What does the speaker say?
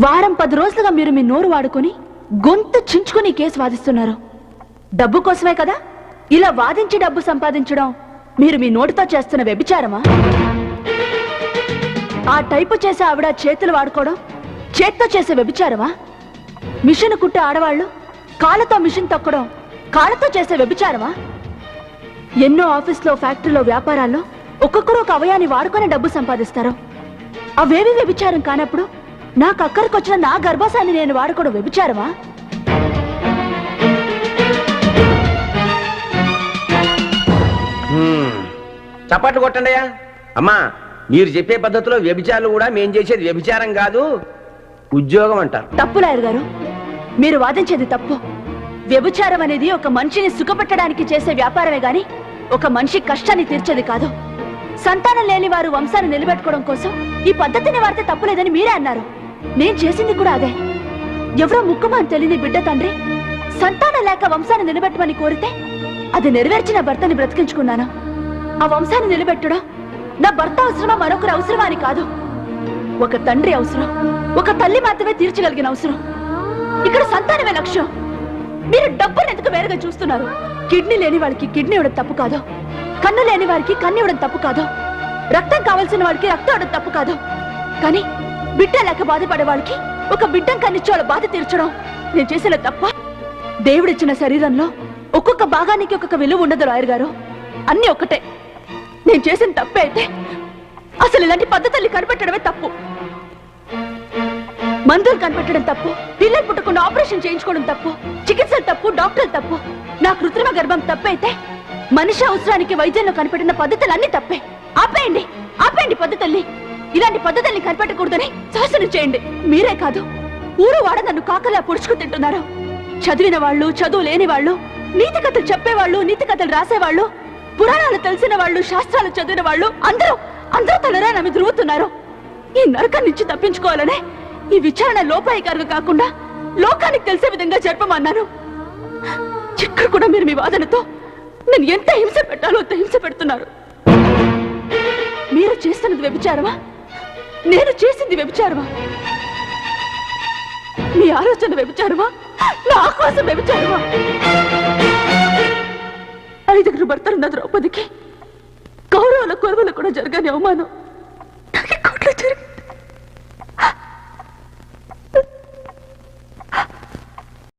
వారం 10 రోజులుగా మీరు మీ నోరు వాడుకొని గొంతు చించుకుని కేసు వాదిస్తున్నారు. డబ్బు కోసమే కదా? ఇలా వాదించి డబ్బు సంపాదించడం మీరు మీ నోటితో చేస్తున్న వ్యభిచారమా? ఆ టైపు చేసే ఆవిడ చేతులు వాడుకోవడం చేత్తో చేసే వ్యభిచారమా? మిషన్ కుట్టే ఆడవాళ్లు కాళ్ళతో మిషన్ తొక్కడం కాళ్ళతో చేసే వ్యభిచారమా? ఎన్నో ఆఫీస్లో, ఫ్యాక్టరీలో, వ్యాపారాల్లో ఒక్కొక్కరు ఒక అవయాన్ని వాడుకొని డబ్బు సంపాదిస్తారు. అవేవి వ్యభిచారం కానప్పుడు నాకు అక్కడికొచ్చిన నా గర్భాశాన్ని నేను వాడుకోవడం వ్యభిచారమా? చప్పట్లు కొట్టండి అమ్మా. మీరు చెప్పే పద్ధతిలో వ్యభిచారాలు కూడా మేం చేసేది వ్యభిచారం కాదు, ఉద్యోగం అంటారు. తప్పు లాయర్ గారు, మీరు వాదించేది తప్పు. వ్యభిచారం అనేది ఒక మనిషిని సుఖపెట్టడానికి చేసే వ్యాపారమే గాని ఒక మనిషి కష్టాన్ని తీర్చేది కాదు. సంతానం లేని వారు వంశాన్ని నిలబెట్టుకోవడం కోసం ఈ పద్ధతిని వాడితే తప్పులేదని మీరే అన్నారు. నేను చేసింది కూడా అదే. ఎవరో ముక్కుమని తెలియని బిడ్డ తండ్రి సంతానం లేక వంశాన్ని నిలబెట్టమని కోరితే అది నెరవేర్చిన భర్తని బ్రతికించుకున్నాను. ఆ వంశాన్ని నిలబెట్టడం నా భర్త అవసరమా మరొకరు అవసరమా అని కాదు, ఒక తండ్రి అవసరం, ఒక తల్లి మాత్రమే తీర్చగలిగిన అవసరం. ఇక్కడ సంతానమే లక్ష్యం. మీరు డబ్బును ఎందుకు వేరుగా చూస్తున్నారు? కిడ్నీ లేని వాడికి కిడ్నీ ఇవ్వడం తప్పు కాదు, కన్ను లేని వారికి కన్ను ఇవ్వడం తప్పు కాదు, రక్తం కావాల్సిన వాడికి రక్తం ఇవ్వడం తప్పు కాదు. కానీ బిడ్డ లేక బాధపడే వాళ్ళకి ఒక బిడ్డను కన్నిచ్చే వాళ్ళ బాధ తీర్చడం నేను చేసిన తప్ప? దేవుడిచ్చిన శరీరంలో ఒక్కొక్క భాగానికి ఒక్కొక్క విలువ ఉండదు లాయర్ గారు. అన్ని ఒక్కటే. నేను చేసిన తప్పే అయితే అసలు ఇలాంటి పద్ధతుల్ని కనిపెట్టడమే తప్పు. మందులు కనిపెట్టడం తప్పు, పిల్లలు పుట్టకుండా ఆపరేషన్ చేయించుకోవడం తప్పు, చికిత్సలు తప్పు, డాక్టర్లు తప్పు. నా కృత్రిమ గర్భం తప్పైతే మనిషి అవసరానికి వైద్యంలో కనిపెట్టిన పద్ధతులు అన్ని తప్పే. ఆపేయండి, ఆపేయండి పద్ధతుల్ని. ఇలాంటి పద్ధతుల్ని కనిపెట్టకూడదని శాసనం చేయండి. మీరే కాదు, ఊరు వాడ నన్ను కాకలా పొడుచుకు తింటున్నారు. చదివిన వాళ్ళు, చదువు లేని వాళ్ళు, నీతి కథలు చెప్పేవాళ్ళు, నీతి కథలు రాసేవాళ్ళు, పురాణాలు తెలిసిన వాళ్ళు, శాస్త్రాలు చదివిన వాళ్ళు అందరూ తలరా నా మీద రువ్వుతున్నారు. ఈ నరకం నుంచి తప్పించుకోవాలనే ఈ విచారణ లోపాయికారుగా కాకుండా లోకానికి తెలిసే విధంగా జరపమన్నాను. ఇక్కడ కూడా మీరు మీ వాదనతో నేను ఎంత హింస పెట్టాలో అంత హింస పెడుతున్నారు. మీరు చేస్తున్నది వ్యభిచారమా? నేను చేసింది వ్యభిచారమా? మీ ఆలోచన వ్యభిచారమా? నా ఆకాశం వ్యభిచారమా? 5 భర్తలున్న ద్రౌపదికి కౌరవుల కొరవలు కూడా జరగని అవమానం